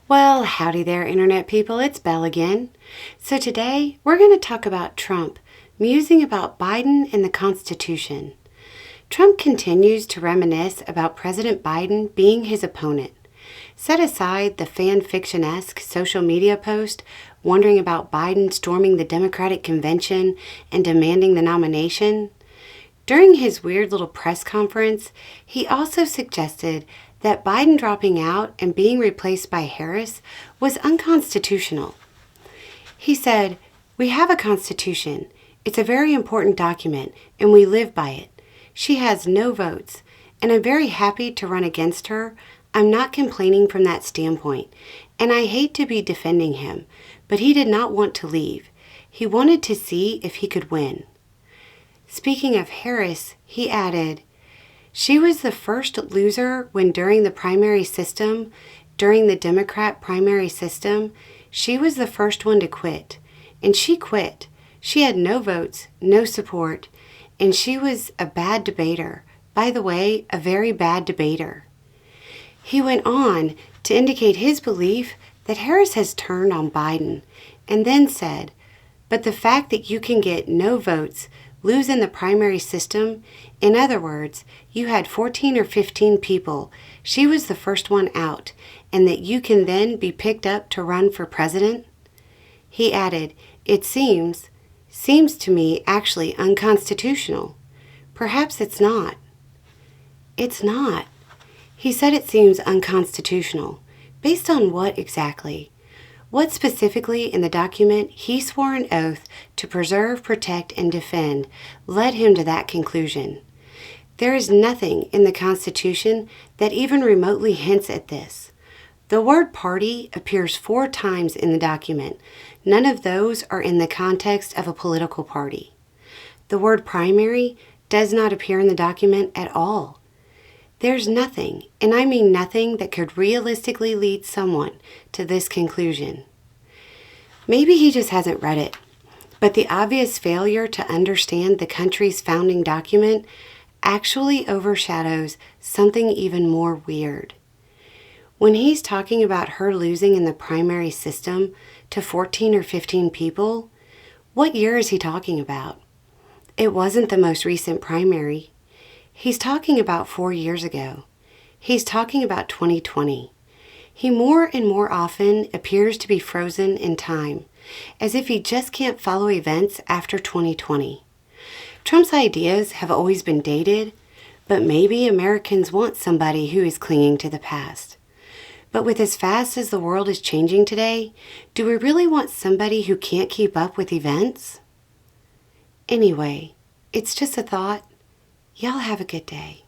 Well, howdy there, Internet people. It's Belle again. So today, we're going to talk about Trump, musing about Biden and the Constitution. Trump continues to reminisce about President Biden being his opponent. Set aside the fan fiction-esque social media post wondering about Biden storming the Democratic convention and demanding the nomination. During his weird little press conference, he also suggested that Biden dropping out and being replaced by Harris was unconstitutional. He said, "We have a constitution. It's a very important document, and we live by it. She has no votes, and I'm very happy to run against her. I'm not complaining from that standpoint, and I hate to be defending him, but he did not want to leave. He wanted to see if he could win." Speaking of Harris, he added, "She was the first loser when during the Democrat primary system, she was the first one to quit. And she quit. She had no votes, no support, and she was a bad debater. By the way, a very bad debater." He went on to indicate his belief that Harris has turned on Biden, and then said, "But the fact that you can get no votes, lose in the primary system, in other words, you had 14 or 15 people, she was the first one out, and that you can then be picked up to run for president?" He added, "It seems to me actually unconstitutional. Perhaps it's not." It's not. He said it seems unconstitutional. Based on what exactly? What specifically in the document he swore an oath to preserve, protect, and defend led him to that conclusion? There is nothing in the Constitution that even remotely hints at this. The word party appears 4 times in the document. None of those are in the context of a political party. The word primary does not appear in the document at all. There's nothing, and I mean nothing, that could realistically lead someone to this conclusion. Maybe he just hasn't read it, but the obvious failure to understand the country's founding document actually overshadows something even more weird. When he's talking about her losing in the primary system to 14 or 15 people, what year is he talking about? It wasn't the most recent primary. He's talking about 4 years ago. He's talking about 2020. He more and more often appears to be frozen in time, as if he just can't follow events after 2020. Trump's ideas have always been dated, but maybe Americans want somebody who is clinging to the past. But with as fast as the world is changing today, do we really want somebody who can't keep up with events? Anyway, it's just a thought. Y'all have a good day.